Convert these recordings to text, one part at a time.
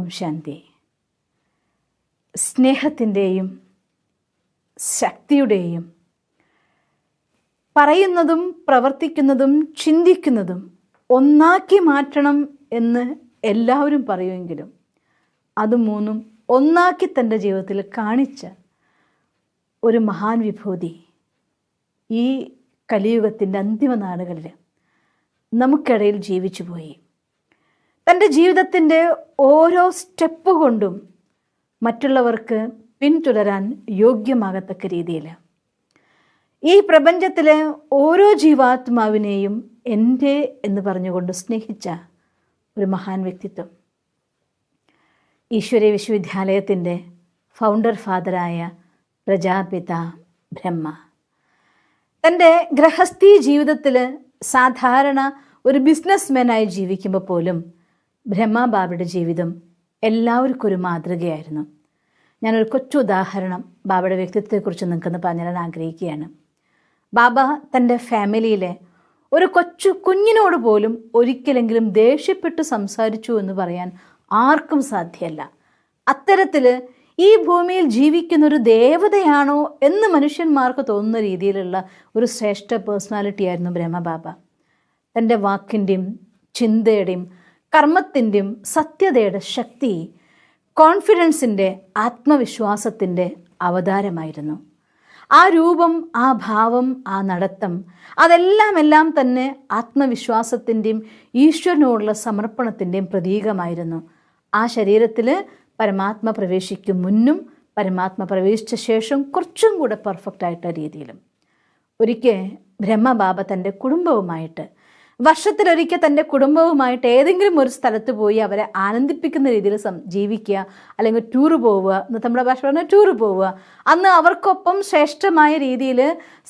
ഓം ശാന്തി. സ്നേഹത്തിൻ്റെയും ശക്തിയുടെയും പറയുന്നതും പ്രവർത്തിക്കുന്നതും ചിന്തിക്കുന്നതും ഒന്നാക്കി മാറ്റണം എന്ന് എല്ലാവരും പറയുമെങ്കിലും അത് മൂന്നും ഒന്നാക്കി തൻ്റെ ജീവിതത്തിൽ കാണിച്ച ഒരു മഹാൻ വിഭൂതി ഈ കലിയുഗത്തിൻ്റെ അന്തിമ നാളുകളിൽ നമുക്കിടയിൽ ജീവിച്ചു പോയി. തൻ്റെ ജീവിതത്തിൻ്റെ ഓരോ സ്റ്റെപ്പ് കൊണ്ടും മറ്റുള്ളവർക്ക് പിന്തുടരാൻ യോഗ്യമാകത്തക്ക രീതിയിൽ ഈ പ്രപഞ്ചത്തിലെ ഓരോ ജീവാത്മാവിനെയും എൻ്റെ എന്ന് പറഞ്ഞുകൊണ്ട് സ്നേഹിച്ച ഒരു മഹാൻ വ്യക്തിത്വം, ഈശ്വരീയ വിശ്വവിദ്യാലയത്തിൻ്റെ ഫൗണ്ടർ ഫാദറായ പ്രജാപിത ബ്രഹ്മ. തൻ്റെ ഗൃഹസ്ഥി ജീവിതത്തിൽ സാധാരണ ഒരു ബിസിനസ്മാനായി ജീവിക്കുമ്പോൾ പോലും ബ്രഹ്മബാബയുടെ ജീവിതം എല്ലാവർക്കും ഒരു മാതൃകയായിരുന്നു. ഞാനൊരു കൊച്ചു ഉദാഹരണം ബാബയുടെ വ്യക്തിത്വത്തെക്കുറിച്ച് നിങ്ങൾക്കൊന്ന് പറഞ്ഞുതരാൻ ആഗ്രഹിക്കുകയാണ്. ബാബ തൻ്റെ ഫാമിലിയിലെ ഒരു കുഞ്ഞിനോട് പോലും ഒരിക്കലെങ്കിലും ദേഷ്യപ്പെട്ട് സംസാരിച്ചു എന്ന് പറയാൻ ആർക്കും സാധ്യമല്ല. അത്തരത്തിൽ ഈ ഭൂമിയിൽ ജീവിക്കുന്നൊരു ദേവതയാണോ എന്ന് മനുഷ്യന്മാർക്ക് തോന്നുന്ന രീതിയിലുള്ള ഒരു ശ്രേഷ്ഠ പേഴ്സണാലിറ്റി ആയിരുന്നു ബ്രഹ്മബാബ. തൻ്റെ വാക്കിൻ്റെയും ചിന്തയുടെയും കർമ്മത്തിൻ്റെയും സത്യതയുടെ ശക്തി കോൺഫിഡൻസിൻ്റെ ആത്മവിശ്വാസത്തിൻ്റെ അവതാരമായിരുന്നു. ആ രൂപം, ആ ഭാവം, ആ നടത്തം അതെല്ലാം തന്നെ ആത്മവിശ്വാസത്തിൻ്റെയും ഈശ്വരനോടുള്ള സമർപ്പണത്തിൻ്റെയും പ്രതീകമായിരുന്നു. ആ ശരീരത്തിൽ പരമാത്മ പ്രവേശിക്കും മുന്നും പരമാത്മ പ്രവേശിച്ച ശേഷം കുറച്ചും കൂടെ പെർഫെക്റ്റ് ആയിട്ട രീതിയിലും. ഒരിക്കൽ ബ്രഹ്മബാബ തൻ്റെ കുടുംബവുമായിട്ട് വർഷത്തിലൊരിക്കൽ തൻ്റെ കുടുംബവുമായിട്ട് ഏതെങ്കിലും ഒരു സ്ഥലത്ത് പോയി അവരെ ആനന്ദിപ്പിക്കുന്ന രീതിയിൽ ജീവിക്കുക, അല്ലെങ്കിൽ ടൂറ് പോവുക, ഇന്നത്തെ നമ്മുടെ ഭാഷ പറഞ്ഞാൽ ടൂറ് പോവുക. അന്ന് അവർക്കൊപ്പം ശ്രേഷ്ഠമായ രീതിയിൽ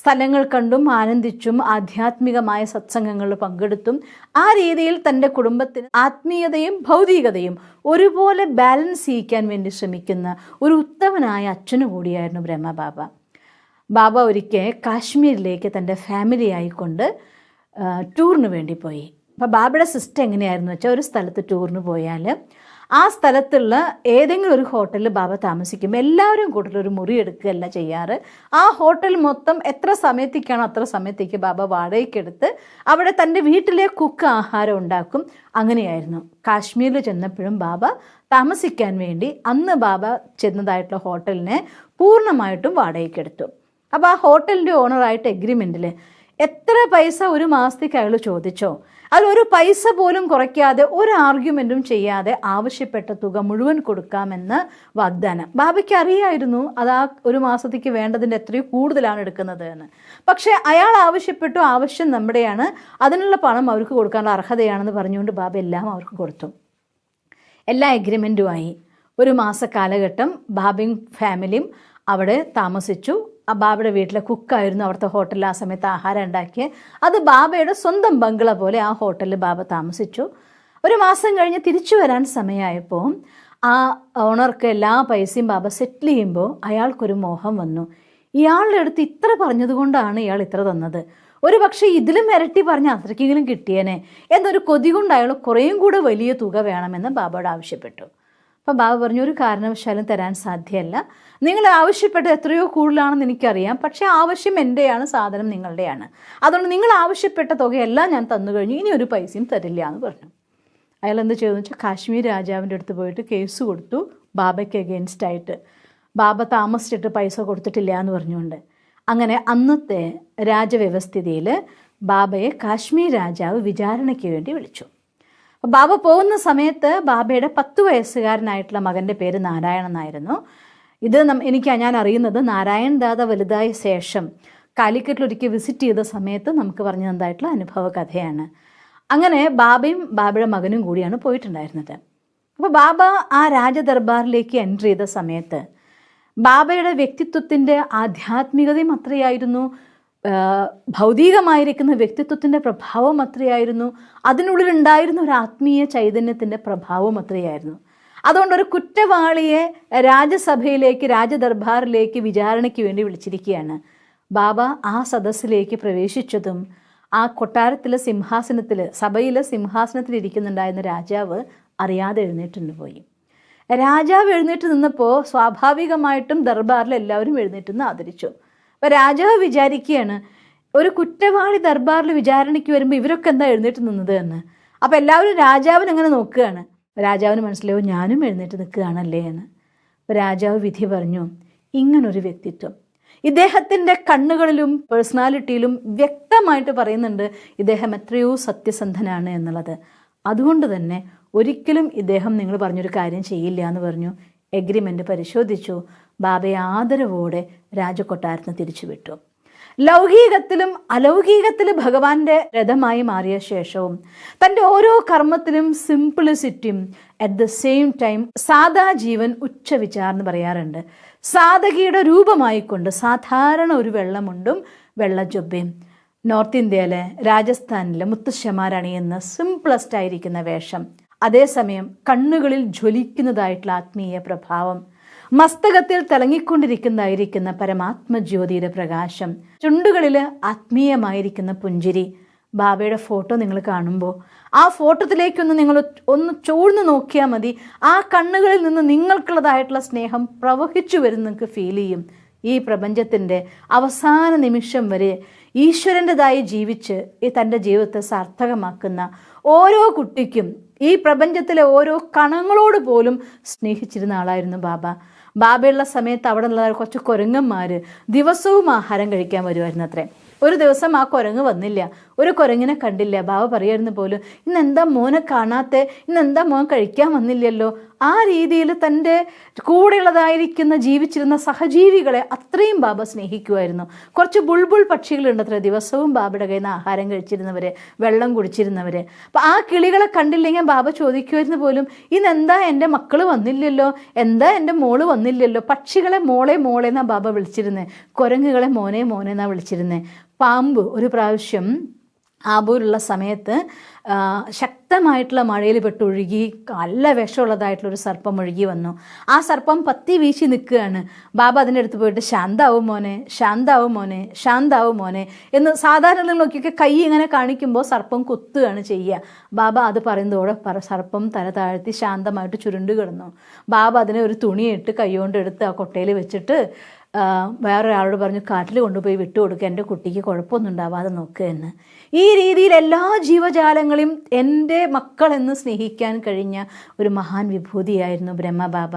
സ്ഥലങ്ങൾ കണ്ടും ആനന്ദിച്ചും ആധ്യാത്മികമായ സത്സംഗങ്ങളിൽ പങ്കെടുത്തും ആ രീതിയിൽ തൻ്റെ കുടുംബത്തിന് ആത്മീയതയും ഭൗതികതയും ഒരുപോലെ ബാലൻസ് ചെയ്യിക്കാൻ വേണ്ടി ശ്രമിക്കുന്ന ഒരു ഉത്തമനായ അച്ഛനു കൂടിയായിരുന്നു ബ്രഹ്മബാബ. ബാബ ഒരിക്കൽ കാശ്മീരിലേക്ക് തൻ്റെ ഫാമിലി ആയിക്കൊണ്ട് ടൂറിന് വേണ്ടി പോയി. അപ്പോൾ ബാബയുടെ സിസ്റ്റം എങ്ങനെയായിരുന്നു വെച്ചാൽ, ഒരു സ്ഥലത്ത് ടൂറിന് പോയാൽ ആ സ്ഥലത്തുള്ള ഏതെങ്കിലും ഒരു ഹോട്ടലിൽ ബാബ താമസിക്കും. എല്ലാവരും കൂട്ടത്തിലൊരു മുറി എടുക്കുകയല്ല ചെയ്യാറ്. ആ ഹോട്ടൽ മൊത്തം എത്ര സമയത്തേക്കാണോ അത്ര സമയത്തേക്ക് ബാബ വാടകയ്ക്കെടുത്ത് അവിടെ തൻ്റെ വീട്ടിലെ കുക്ക് ആഹാരം ഉണ്ടാക്കും. അങ്ങനെയായിരുന്നു. കാശ്മീരിൽ ചെന്നപ്പോഴും ബാബ താമസിക്കാൻ വേണ്ടി അന്ന് ബാബ ചെന്നതായിട്ടുള്ള ഹോട്ടലിനെ പൂർണ്ണമായിട്ടും വാടകയ്ക്കെടുത്തു. അപ്പോൾ ആ ഹോട്ടലിൻ്റെ ഓണറായിട്ട് എഗ്രിമെൻറ്റിൽ എത്ര പൈസ ഒരു മാസത്തേക്ക് അയാൾ ചോദിച്ചോ അതിലൊരു പൈസ പോലും കുറയ്ക്കാതെ ഒരു ആർഗ്യുമെൻറ്റും ചെയ്യാതെ ആവശ്യപ്പെട്ട തുക മുഴുവൻ കൊടുക്കാമെന്ന് വാഗ്ദാനം. ബാബയ്ക്ക് അറിയായിരുന്നു അത് ആ ഒരു മാസത്തേക്ക് വേണ്ടതിൻ്റെ എത്രയോ കൂടുതലാണ് എടുക്കുന്നത് എന്ന്. പക്ഷേ അയാൾ ആവശ്യപ്പെട്ടു, ആവശ്യം നമ്മുടെയാണ്, അതിനുള്ള പണം അവർക്ക് കൊടുക്കാനുള്ള അർഹതയാണെന്ന് പറഞ്ഞുകൊണ്ട് ബാബ എല്ലാം അവർക്ക് കൊടുത്തു. എല്ലാ എഗ്രിമെൻറ്റുമായി ഒരു മാസ കാലഘട്ടം ബാബയും ഫാമിലിയും അവിടെ താമസിച്ചു. ബാബയുടെ വീട്ടിലെ കുക്കായിരുന്നു അവിടുത്തെ ഹോട്ടലിൽ ആ സമയത്ത് ആഹാരം ഉണ്ടാക്കിയത്. അത് ബാബയുടെ സ്വന്തം ബംഗ്ല പോലെ ആ ഹോട്ടലിൽ ബാബ താമസിച്ചു. ഒരു മാസം കഴിഞ്ഞ് തിരിച്ചു വരാൻ സമയമായപ്പോൾ ആ ഓണർക്ക് എല്ലാ പൈസയും ബാബ സെറ്റിൽ ചെയ്യുമ്പോൾ അയാൾക്കൊരു മോഹം വന്നു. ഇയാളുടെ അടുത്ത് ഇത്ര പറഞ്ഞതുകൊണ്ടാണ് ഇയാൾ ഇത്ര തന്നത്, ഒരു പക്ഷേ ഇതിലും ഇരട്ടി പറഞ്ഞ് അത്രയ്ക്കെങ്കിലും കിട്ടിയേനെ എന്നൊരു കൊതി കൊണ്ട് അയാൾ കുറേയും കൂടെ വലിയ തുക വേണമെന്ന് ബാബയോട് ആവശ്യപ്പെട്ടു. അപ്പം ബാബ പറഞ്ഞു, ഒരു കാരണവശാലും തരാൻ സാധ്യമല്ല. നിങ്ങൾ ആവശ്യപ്പെട്ടത് എത്രയോ കൂടുതലാണെന്ന് എനിക്കറിയാം, പക്ഷേ ആവശ്യം എൻ്റെയാണ്, സാധനം നിങ്ങളുടെയാണ്. അതുകൊണ്ട് നിങ്ങൾ ആവശ്യപ്പെട്ട തുകയെല്ലാം ഞാൻ തന്നു കഴിഞ്ഞു, ഇനി ഒരു പൈസയും തരില്ല എന്ന് പറഞ്ഞു. അയാൾ എന്ത് ചെയ്തെന്ന് വെച്ചാൽ കാശ്മീർ രാജാവിൻ്റെ അടുത്ത് പോയിട്ട് കേസ് കൊടുത്തു ബാബയ്ക്ക് അഗെയിൻസ്റ്റ് ആയിട്ട്. ബാബ താമസിച്ചിട്ട് പൈസ കൊടുത്തിട്ടില്ല എന്ന് പറഞ്ഞുകൊണ്ട്. അങ്ങനെ അന്നത്തെ രാജവ്യവസ്ഥിതിയിൽ ബാബയെ കാശ്മീർ രാജാവ് വിചാരണയ്ക്ക് വേണ്ടി വിളിച്ചു. ബാബ പോകുന്ന സമയത്ത് ബാബയുടെ 10 വയസ്സുകാരനായിട്ടുള്ള മകൻ്റെ പേര് നാരായണൻ എന്നായിരുന്നു. ഇത് ഞാൻ അറിയുന്നത് നാരായൺ ദാദ വലുതായ ശേഷം കാലിക്കറ്റിലൊരിക്കൽ വിസിറ്റ് ചെയ്ത സമയത്ത് നമുക്ക് പറഞ്ഞു തന്നതായിട്ടുള്ള അനുഭവ കഥയാണ്. അങ്ങനെ ബാബയും ബാബയുടെ മകനും കൂടിയാണ് പോയിട്ടുണ്ടായിരുന്നത്. അപ്പോൾ ബാബ ആ രാജദർബാറിലേക്ക് എൻ്റർ ചെയ്ത സമയത്ത് ബാബയുടെ വ്യക്തിത്വത്തിൻ്റെ ആധ്യാത്മികതയും അത്രയായിരുന്നു, ഭൗതികമായിരിക്കുന്ന വ്യക്തിത്വത്തിൻ്റെ പ്രഭാവം അത്രയായിരുന്നു, അതിനുള്ളിലുണ്ടായിരുന്ന ഒരു ആത്മീയ ചൈതന്യത്തിൻ്റെ പ്രഭാവം അത്രയായിരുന്നു. അതുകൊണ്ടൊരു കുറ്റവാളിയെ രാജസഭയിലേക്ക്, രാജദർബാറിലേക്ക് വിചാരണയ്ക്ക് വേണ്ടി വിളിച്ചിരിക്കുകയാണ്. ബാബ ആ സദസ്സിലേക്ക് പ്രവേശിച്ചതും ആ കൊട്ടാരത്തിലെ സിംഹാസനത്തിൽ, സഭയിലെ സിംഹാസനത്തിൽ ഇരിക്കുന്നുണ്ടായിരുന്ന രാജാവ് അറിയാതെ എഴുന്നേറ്റുകൊണ്ട് പോയി. രാജാവ് എഴുന്നേറ്റ് നിന്നപ്പോൾ സ്വാഭാവികമായിട്ടും ദർബാറിൽ എല്ലാവരും എഴുന്നേറ്റ് നിന്ന് ആദരിച്ചു. അപ്പോൾ രാജാവ് വിചാരിക്കുകയാണ്, ഒരു കുറ്റവാളി ദർബാറിൽ വിചാരണയ്ക്ക് വരുമ്പോൾ ഇവരൊക്കെ എന്താ എഴുന്നേറ്റ് നിന്നത് എന്ന്. അപ്പോൾ എല്ലാവരും രാജാവിന് അങ്ങനെ നോക്കുകയാണ്. രാജാവിന് മനസ്സിലാവും ഞാനും എഴുന്നേറ്റ് നിൽക്കുകയാണല്ലേ എന്ന്. അപ്പോൾ രാജാവ് വിധി പറഞ്ഞു, ഇങ്ങനൊരു വ്യക്തിത്വം ഇദ്ദേഹത്തിൻ്റെ കണ്ണുകളിലും പേഴ്സണാലിറ്റിയിലും വ്യക്തമായിട്ട് പറയുന്നുണ്ട് ഇദ്ദേഹം എത്രയോ സത്യസന്ധനാണ് എന്നുള്ളത്. അതുകൊണ്ട് തന്നെ ഒരിക്കലും ഇദ്ദേഹം നിങ്ങൾ പറഞ്ഞൊരു കാര്യം ചെയ്യില്ല എന്ന് പറഞ്ഞു. എഗ്രിമെൻ്റ് പരിശോധിച്ചു. ബാബയെ ആദരവോടെ രാജകൊട്ടാരത്തിന് തിരിച്ചുവിട്ടു. ലൗകികത്തിലും അലൗകികത്തിലും ഭഗവാന്റെ രഥമായി മാറിയ ശേഷവും തൻ്റെ ഓരോ കർമ്മത്തിലും സിംപ്ലിസിറ്റിയും അറ്റ് ദ സെയിം ടൈം സാധാ ജീവൻ ഉച്ചവിചാർ എന്ന് പറയാറുണ്ട്. സാധകിയുടെ രൂപമായിക്കൊണ്ട് സാധാരണ ഒരു വെള്ളമുണ്ടും വെള്ള ജൊബ്ബയും, നോർത്ത് ഇന്ത്യയിലെ രാജസ്ഥാനിലെ മുത്തശ്ശമാരണിയുന്ന സിംപ്ലസ്റ്റ് ആയിരിക്കുന്ന വേഷം, അതേസമയം കണ്ണുകളിൽ ജ്വലിക്കുന്നതായിട്ടുള്ള ആത്മീയ പ്രഭാവം, മസ്തകത്തിൽ തിളങ്ങിക്കൊണ്ടിരിക്കുന്നതായിരിക്കുന്ന പരമാത്മജ്യോതിയുടെ പ്രകാശം, ചുണ്ടുകളിൽ ആത്മീയമായിരിക്കുന്ന പുഞ്ചിരി. ബാബയുടെ ഫോട്ടോ നിങ്ങൾ കാണുമ്പോൾ ആ ഫോട്ടോത്തിലേക്കൊന്ന് നിങ്ങൾ ഒന്ന് ചൂഴ്ന്നു നോക്കിയാൽ മതി. ആ കണ്ണുകളിൽ നിന്ന് നിങ്ങൾക്കുള്ളതായിട്ടുള്ള സ്നേഹം പ്രവഹിച്ചു വരും, നിങ്ങൾക്ക് ഫീൽ ചെയ്യും. ഈ പ്രപഞ്ചത്തിൻ്റെ അവസാന നിമിഷം വരെ ഈശ്വരൻ്റെതായി ജീവിച്ച് തൻ്റെ ജീവിതത്തെ സാർത്ഥകമാക്കുന്ന ഓരോ കുട്ടിക്കും ഈ പ്രപഞ്ചത്തിലെ ഓരോ കണങ്ങളോട് പോലും സ്നേഹിച്ചിരുന്ന ആളായിരുന്നു ബാബ. ബാബയുള്ള സമയത്ത് അവിടെ ഉള്ള കുറച്ച് കുരങ്ങന്മാർ ദിവസവും ആഹാരം കഴിക്കാൻ വരുമായിരുന്നു അത്രേ. ഒരു ദിവസം ആ കുരങ്ങ് വന്നില്ല, ഒരു കുരങ്ങിനെ കണ്ടില്ല. ബാബ പറയായിരുന്നു പോലും, ഇന്നെന്താ മോനെ കാണാത്തെ, ഇന്നെന്താ മോൻ കഴിക്കാൻ വന്നില്ലല്ലോ. ആ രീതിയിൽ തൻ്റെ കൂടെയുള്ളതായിരിക്കുന്ന ജീവിച്ചിരുന്ന സഹജീവികളെ അത്രയും ബാബ സ്നേഹിക്കുമായിരുന്നു. കുറച്ച് ബുൾബുൾ പക്ഷികളുണ്ട് അത്ര ദിവസവും ബാബയുടെ കയ്യിൽ നിന്ന് ആഹാരം കഴിച്ചിരുന്നവർ, വെള്ളം കുടിച്ചിരുന്നവർ. അപ്പം ആ കിളികളെ കണ്ടില്ലെങ്കിൽ ബാബ ചോദിക്കുമായിരുന്നു പോലും, ഇന്നെന്താ എൻ്റെ മക്കൾ വന്നില്ലല്ലോ, എന്താ എൻ്റെ മോള് വന്നില്ലല്ലോ. പക്ഷികളെ മോളെ മോളെ എന്നാണ് ബാബ വിളിച്ചിരുന്നത്, കുരങ്ങുകളെ മോനെ മോനെ എന്നാണ് വിളിച്ചിരുന്നത്. പാമ്പ് ഒരു പ്രാവശ്യം ആബൂലുള്ള സമയത്ത് ശക്തമായിട്ടുള്ള മഴയിൽ പെട്ടൊഴുകി നല്ല വിഷമുള്ളതായിട്ടുള്ളൊരു സർപ്പം ഒഴുകി വന്നു. ആ സർപ്പം പത്തി വീശി നിൽക്കുകയാണ്. ബാബ അതിൻ്റെ അടുത്ത് പോയിട്ട് ശാന്താവും മോനെ, ശാന്താവും മോനെ, ശാന്താവും മോനെ എന്ന് സാധാരണ നോക്കിയൊക്കെ കൈ ഇങ്ങനെ കാണിക്കുമ്പോൾ സർപ്പം കുത്തുകയാണ് ചെയ്യുക. ബാബ അത് പറയുന്നതോടെ സർപ്പം തല താഴ്ത്തി ശാന്തമായിട്ട് ചുരുണ്ട് കിടന്നു. ബാബ അതിനെ ഒരു തുണിയിട്ട് കൈകൊണ്ട് എടുത്ത് ആ കൊട്ടയിൽ വെച്ചിട്ട് വേറൊരാളോട് പറഞ്ഞു, കാട്ടിൽ കൊണ്ടുപോയി വിട്ടുകൊടുക്കുക, എൻ്റെ കുട്ടിക്ക് കുഴപ്പമൊന്നും ഉണ്ടാവാതെ നോക്കുക എന്ന്. ഈ രീതിയിൽ എല്ലാ ജീവജാലങ്ങളെയും എൻ്റെ മക്കളെന്ന് സ്നേഹിക്കാൻ കഴിഞ്ഞ ഒരു മഹാൻ വിഭൂതിയായിരുന്നു ബ്രഹ്മബാബ.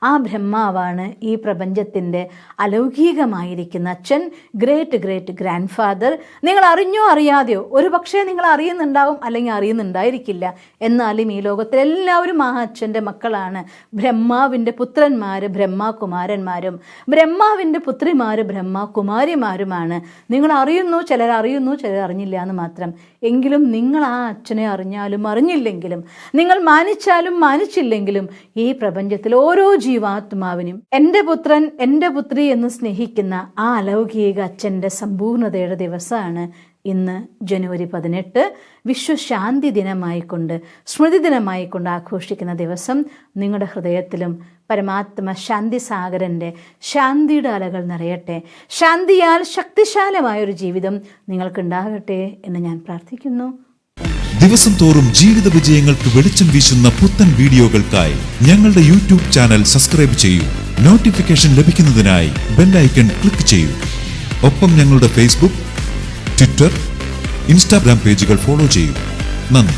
ആ ബ്രഹ്മാവാണ് ഈ പ്രപഞ്ചത്തിൻ്റെ അലൗകികമായിരിക്കുന്ന അച്ഛൻ, ഗ്രേറ്റ് ഗ്രേറ്റ് ഗ്രാൻഡ് ഫാദർ. നിങ്ങൾ അറിഞ്ഞോ അറിയാതെയോ, ഒരു പക്ഷേ നിങ്ങൾ അറിയുന്നുണ്ടാവും, അല്ലെങ്കിൽ അറിയുന്നുണ്ടായിരിക്കില്ല. എന്നാലും ഈ ലോകത്തിലെല്ലാവരും ആ അച്ഛൻ്റെ മക്കളാണ്. ബ്രഹ്മാവിൻ്റെ പുത്രന്മാർ ബ്രഹ്മകുമാരന്മാരും ബ്രഹ്മാവിൻ്റെ പുത്രിമാർ ബ്രഹ്മകുമാരിമാരുമാണ്. നിങ്ങൾ അറിയുന്നു, ചിലർ അറിയുന്നു, ചിലർ അറിഞ്ഞില്ല എന്ന് മാത്രം. എങ്കിലും നിങ്ങൾ ആ അച്ഛനെ അറിഞ്ഞാലും അറിഞ്ഞില്ലെങ്കിലും, നിങ്ങൾ മാനിച്ചാലും മാനിച്ചില്ലെങ്കിലും, ഈ പ്രപഞ്ചത്തിൽ ഓരോ ജീവാത്മാവിനും എൻ്റെ പുത്രൻ എൻ്റെ പുത്രി എന്ന് സ്നേഹിക്കുന്ന ആ അലൗകിക അച്ഛൻ്റെ സമ്പൂർണ്ണതയുടെ ദിവസമാണ് ഇന്ന് ജനുവരി 18 വിശ്വശാന്തി ദിനമായിക്കൊണ്ട്, സ്മൃതി ദിനമായിക്കൊണ്ട് ആഘോഷിക്കുന്ന ദിവസം. നിങ്ങളുടെ ഹൃദയത്തിലും പരമാത്മ ശാന്തി സാഗരൻ്റെ ശാന്തിയുടെ അലകൾ നിറയട്ടെ. ശാന്തിയാൽ ശക്തിശാലമായൊരു ജീവിതം നിങ്ങൾക്കുണ്ടാകട്ടെ എന്ന് ഞാൻ പ്രാർത്ഥിക്കുന്നു. ദിവസം തോറും ജീവിത വിജയങ്ങൾക്ക് വെളിച്ചം വീശുന്ന പുത്തൻ വീഡിയോകൾക്കായി ഞങ്ങളുടെ യൂട്യൂബ് ചാനൽ സബ്സ്ക്രൈബ് ചെയ്യൂ. നോട്ടിഫിക്കേഷൻ ലഭിക്കുന്നതിനായി ബെൽ ഐക്കൺ ക്ലിക്ക് ചെയ്യൂ. ഒപ്പം ഞങ്ങളുടെ ഫേസ്ബുക്ക്, ട്വിറ്റർ, ഇൻസ്റ്റാഗ്രാം പേജുകൾ ഫോളോ ചെയ്യൂ. നന്ദി.